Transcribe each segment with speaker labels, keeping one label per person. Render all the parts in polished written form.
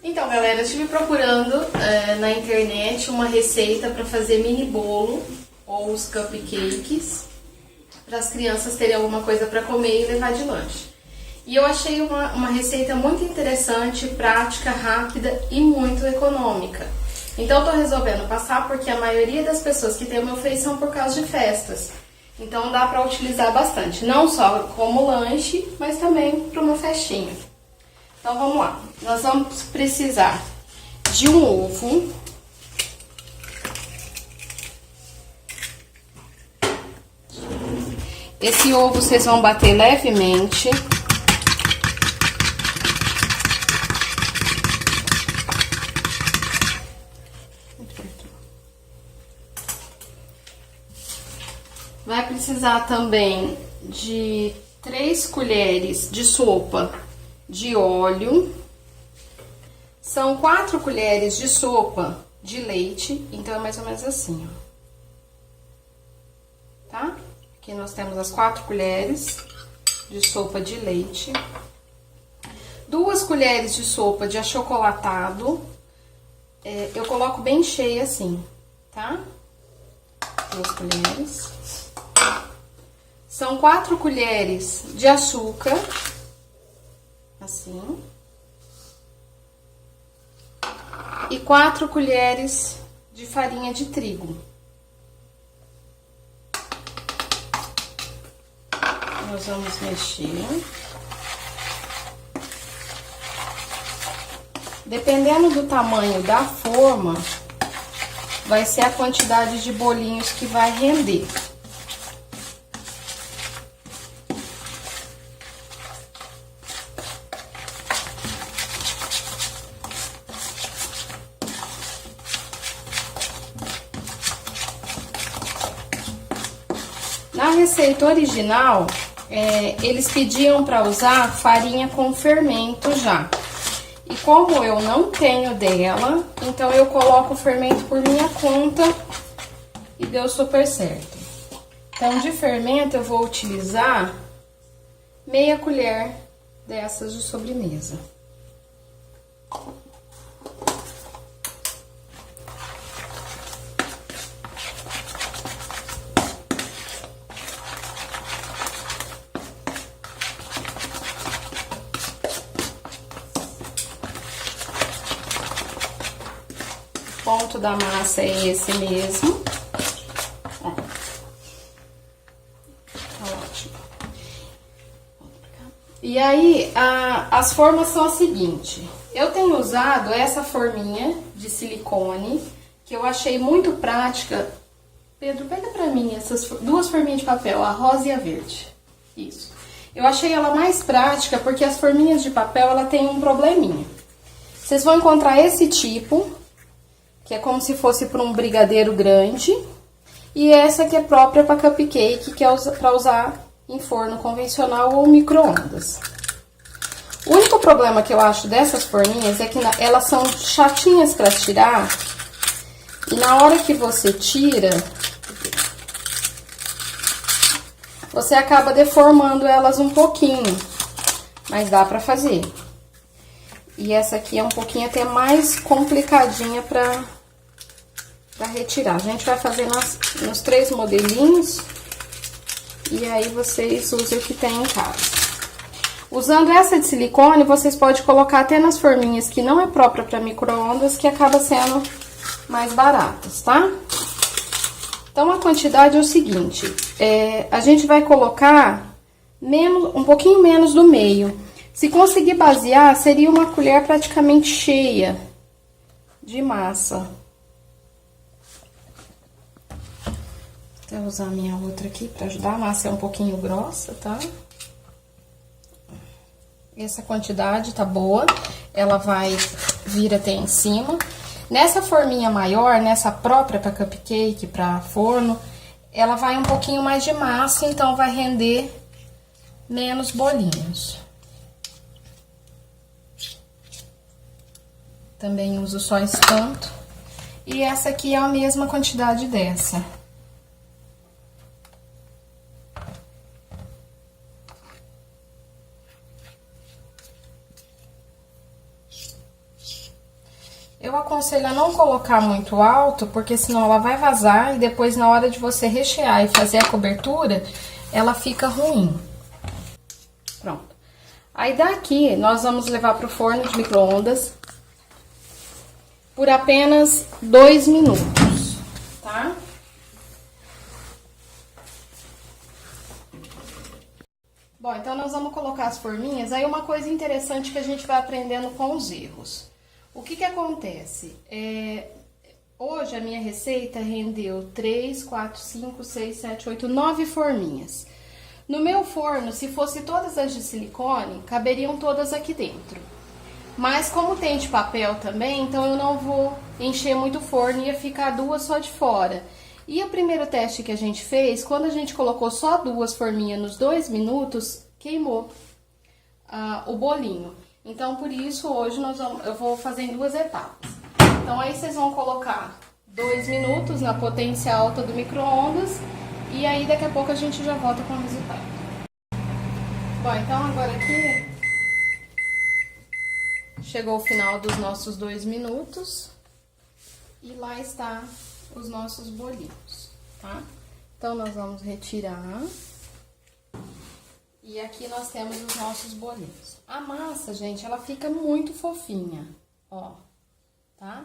Speaker 1: Então, galera, eu estive procurando na internet uma receita para fazer mini bolo ou os cupcakes para as crianças terem alguma coisa para comer e levar de lanche. E eu achei uma receita muito interessante, prática, rápida e muito econômica. Então, eu tô resolvendo passar porque a maioria das pessoas que tem o meu Face são por causa de festas. Então, dá para utilizar bastante, não só como lanche, mas também para uma festinha. Então, vamos lá. Nós vamos precisar de um ovo. Esse ovo vocês vão bater levemente. Vai precisar também de 3 colheres de sopa de óleo. São 4 colheres de sopa de leite, então é mais ou menos assim, ó. Tá? Aqui nós temos as 4 colheres de sopa de leite. 2 colheres de sopa de achocolatado. Eu coloco bem cheia assim, tá? 2 colheres. São 4 colheres de açúcar, assim. E 4 colheres de farinha de trigo. Nós vamos mexer. Dependendo do tamanho da forma, vai ser a quantidade de bolinhos que vai render. Na receita original, eles pediam para usar farinha com fermento já. E como eu não tenho dela, então eu coloco o fermento por minha conta e deu super certo. Então, de fermento eu vou utilizar meia colher dessas de sobremesa. O ponto da massa é esse mesmo. Ó. Ótimo. E aí, as formas são as seguintes. Eu tenho usado essa forminha de silicone, que eu achei muito prática. Pedro, pega pra mim essas 2 forminhas de papel, a rosa e a verde. Isso. Eu achei ela mais prática porque as forminhas de papel, ela tem um probleminha. Vocês vão encontrar esse tipo, que é como se fosse para um brigadeiro grande, e essa que é própria para cupcake, que é para usar em forno convencional ou micro-ondas. O único problema que eu acho dessas forminhas é que elas são chatinhas para tirar, e na hora que você tira, você acaba deformando elas um pouquinho, mas dá para fazer. E essa aqui é um pouquinho até mais complicadinha para retirar. A gente vai fazer nos 3 modelinhos. E aí, vocês usam o que tem em casa. Usando essa de silicone, vocês podem colocar até nas forminhas que não é própria para micro-ondas, que acaba sendo mais baratas, tá? Então, a quantidade é o seguinte. A gente vai colocar um pouquinho menos do meio. Se conseguir basear, seria uma colher praticamente cheia de massa. Vou usar a minha outra aqui para ajudar. A massa é um pouquinho grossa, tá? Essa quantidade tá boa. Ela vai vir até em cima. Nessa forminha maior, nessa própria para cupcake, para forno, ela vai um pouquinho mais de massa, então vai render menos bolinhos. Também uso só esse tanto. E essa aqui é a mesma quantidade dessa. eu aconselho a não colocar muito alto, porque senão ela vai vazar e depois na hora de você rechear e fazer a cobertura, ela fica ruim. Pronto. Aí daqui nós vamos levar pro forno de micro-ondas por apenas 2 minutos, tá? Bom, então nós vamos colocar as forminhas. Aí uma coisa interessante que a gente vai aprendendo com os erros. O que que acontece? Hoje a minha receita rendeu 3, 4, 5, 6, 7, 8, 9 forminhas. No meu forno, se fosse todas as de silicone, caberiam todas aqui dentro. Mas como tem de papel também, então eu não vou encher muito o forno, ia ficar 2 só de fora. E o primeiro teste que a gente fez, quando a gente colocou só 2 forminhas nos 2 minutos, queimou o bolinho. Então, por isso, hoje eu vou fazer em 2 etapas. Então, aí vocês vão colocar 2 minutos na potência alta do micro-ondas e aí daqui a pouco a gente já volta com o resultado. Bom, então agora aqui chegou o final dos nossos 2 minutos e lá está os nossos bolinhos, tá? Então, nós vamos retirar. E aqui nós temos os nossos bolinhos. A massa, gente, ela fica muito fofinha, ó, tá?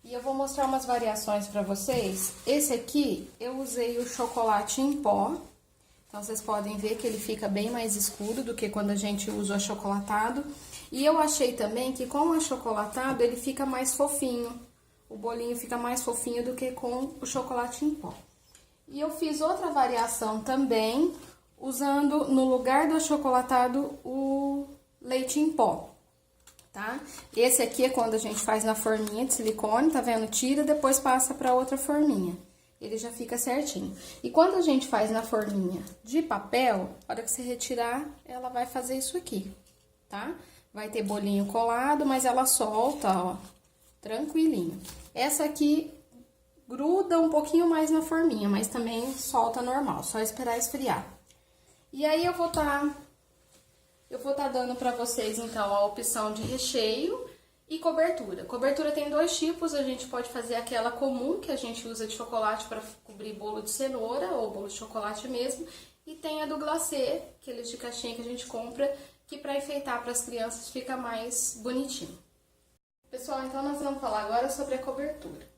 Speaker 1: E eu vou mostrar umas variações pra vocês. Esse aqui, eu usei o chocolate em pó. Então, vocês podem ver que ele fica bem mais escuro do que quando a gente usa o achocolatado. E eu achei também que com o achocolatado, ele fica mais fofinho. O bolinho fica mais fofinho do que com o chocolate em pó. E eu fiz outra variação também, usando no lugar do achocolatado o leite em pó, tá? Esse aqui é quando a gente faz na forminha de silicone, tá vendo? Tira, depois passa pra outra forminha. Ele já fica certinho. E quando a gente faz na forminha de papel, a hora que você retirar, ela vai fazer isso aqui, tá? Vai ter bolinho colado, mas ela solta, ó, tranquilinho. Essa aqui gruda um pouquinho mais na forminha, mas também solta normal, só esperar esfriar. E aí eu vou tá dando pra vocês, então, a opção de recheio e cobertura. Cobertura tem 2 tipos, a gente pode fazer aquela comum, que a gente usa de chocolate para cobrir bolo de cenoura, ou bolo de chocolate mesmo, e tem a do glacê, aqueles de caixinha que a gente compra, que para enfeitar para as crianças fica mais bonitinho. Pessoal, então nós vamos falar agora sobre a cobertura.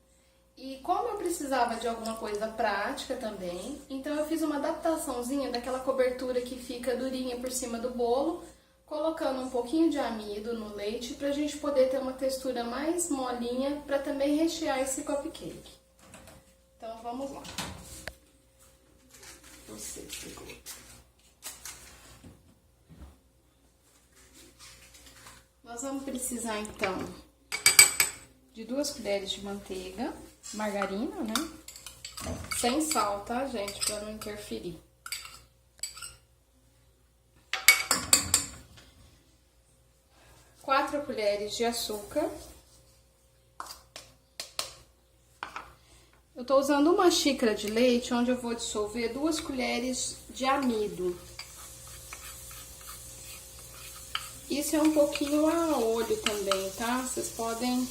Speaker 1: E como eu precisava de alguma coisa prática também, então eu fiz uma adaptaçãozinha daquela cobertura que fica durinha por cima do bolo, colocando um pouquinho de amido no leite pra gente poder ter uma textura mais molinha pra também rechear esse cupcake. Então vamos lá. Você pegou. Nós vamos precisar então de 2 colheres de manteiga, margarina, né? Sem sal, tá, gente? Pra não interferir. 4 colheres de açúcar. Eu tô usando uma xícara de leite, onde eu vou dissolver 2 colheres de amido. Isso é um pouquinho a olho também, tá? Vocês podem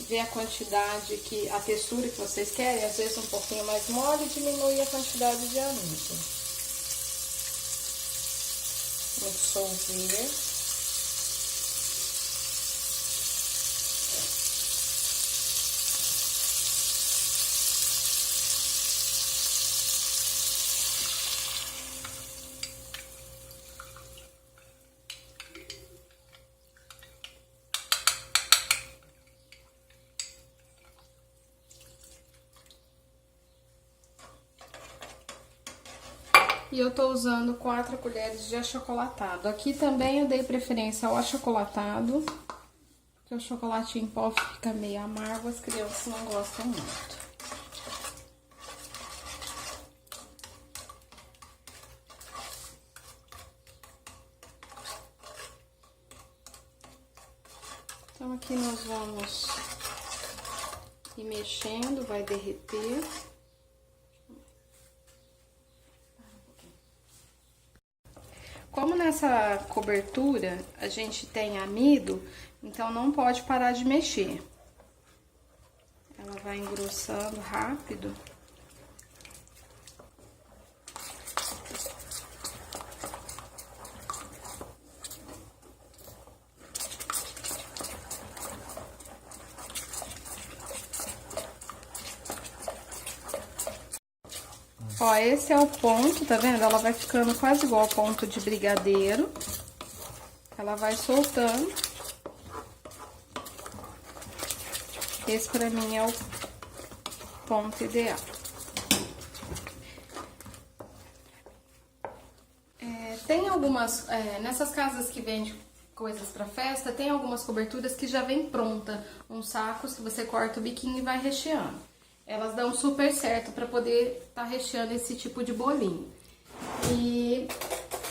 Speaker 1: ver a quantidade, a textura que vocês querem, às vezes um pouquinho mais mole, diminui a quantidade de amido. Vou dissolver. E eu tô usando 4 colheres de achocolatado. Aqui também eu dei preferência ao achocolatado, porque o chocolate em pó fica meio amargo, as crianças não gostam muito. Então, aqui nós vamos ir mexendo, vai derreter. Como nessa cobertura a gente tem amido, então não pode parar de mexer, vai engrossando rápido. Ó, esse é o ponto, tá vendo? Ela vai ficando quase igual ao ponto de brigadeiro. Ela vai soltando. Esse pra mim é o ponto ideal. Tem algumas, nessas casas que vendem coisas pra festa, tem algumas coberturas que já vem pronta. Uns sacos que você corta o biquinho e vai recheando. Elas dão super certo pra poder estar recheando esse tipo de bolinho.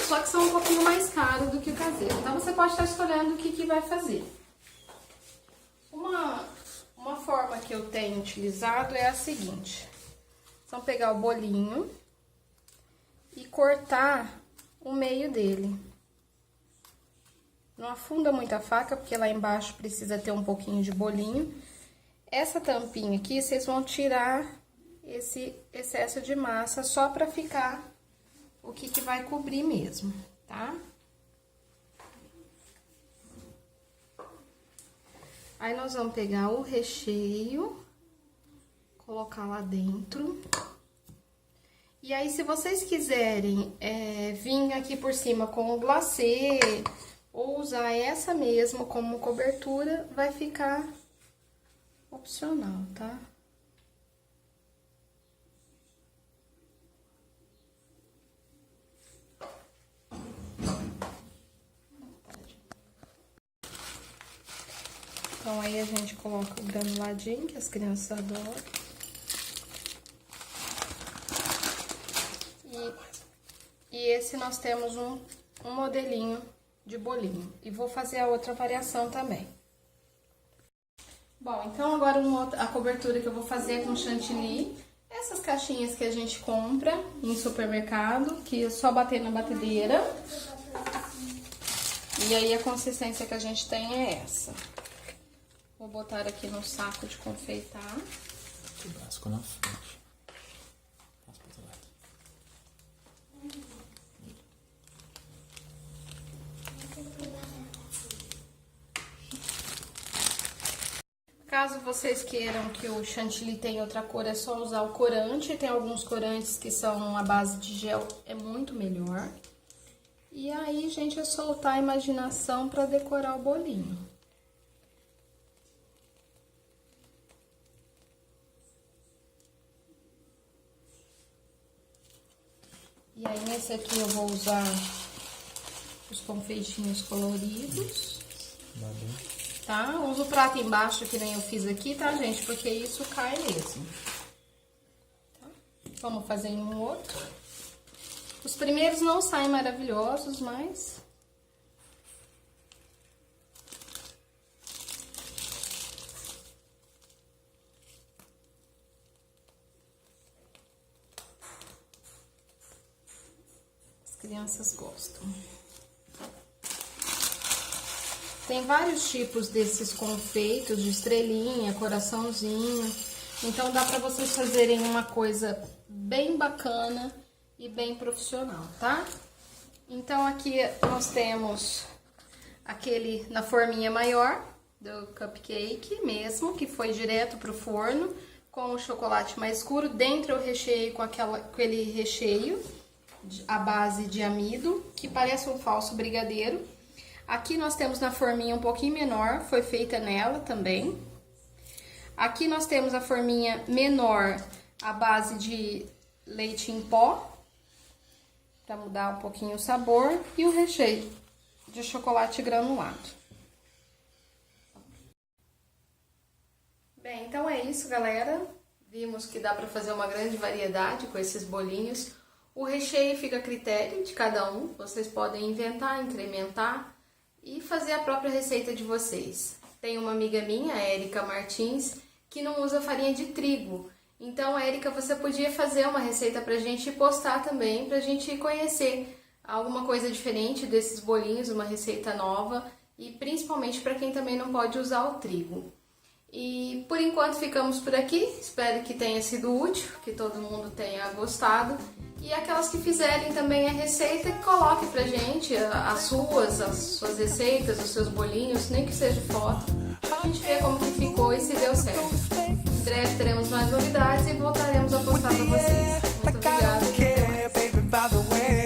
Speaker 1: Só que são um pouquinho mais caros do que o caseiro. Então, você pode estar escolhendo o que vai fazer. Uma forma que eu tenho utilizado é a seguinte. Só pegar o bolinho e cortar o meio dele. Não afunda muito a faca, porque lá embaixo precisa ter um pouquinho de bolinho. Essa tampinha aqui, vocês vão tirar esse excesso de massa só pra ficar o que vai cobrir mesmo, tá? Aí, nós vamos pegar o recheio, colocar lá dentro. E aí, se vocês quiserem vir aqui por cima com o glacê, ou usar essa mesmo como cobertura, vai ficar opcional, tá? Então, aí a gente coloca o granuladinho, que as crianças adoram. E esse nós temos um modelinho de bolinho. E vou fazer a outra variação também. Bom, então agora a cobertura que eu vou fazer é com chantilly. Essas caixinhas que a gente compra em supermercado, que é só bater na batedeira. E aí a consistência que a gente tem é essa. Vou botar aqui no saco de confeitar.
Speaker 2: O braço na frente. Passa pro outro lado.
Speaker 1: Caso vocês queiram que o chantilly tenha outra cor, é só usar o corante. Tem alguns corantes que são à base de gel, é muito melhor. E aí, gente, é soltar a imaginação para decorar o bolinho. E aí, nesse aqui eu vou usar os confeitinhos coloridos. Tá? Uso o prato embaixo, que nem eu fiz aqui, tá, gente? Porque isso cai mesmo. Tá? Vamos fazer em um outro. Os primeiros não saem maravilhosos, mas... as crianças gostam. Tem vários tipos desses confeitos, de estrelinha, coraçãozinho. Então, dá pra vocês fazerem uma coisa bem bacana e bem profissional, tá? Então, aqui nós temos aquele na forminha maior, do cupcake mesmo, que foi direto pro forno, com o chocolate mais escuro. Dentro eu recheei com aquele recheio à base de amido, que parece um falso brigadeiro. Aqui nós temos na forminha um pouquinho menor, foi feita nela também. Aqui nós temos a forminha menor, à base de leite em pó, para mudar um pouquinho o sabor, e o recheio de chocolate granulado. Bem, então é isso, galera. Vimos que dá para fazer uma grande variedade com esses bolinhos. O recheio fica a critério de cada um, vocês podem inventar, incrementar e fazer a própria receita de vocês. Tem uma amiga minha, a Érica Martins, que não usa farinha de trigo. Então, Érica, você podia fazer uma receita pra gente e postar também, pra gente conhecer alguma coisa diferente desses bolinhos, uma receita nova, e principalmente para quem também não pode usar o trigo. E por enquanto ficamos por aqui. Espero que tenha sido útil, que todo mundo tenha gostado. E aquelas que fizerem também a receita, coloque pra gente as suas receitas, os seus bolinhos, nem que seja foto, pra gente ver como que ficou e se deu certo. Em breve teremos mais novidades e voltaremos a postar pra vocês. Muito obrigada e até mais.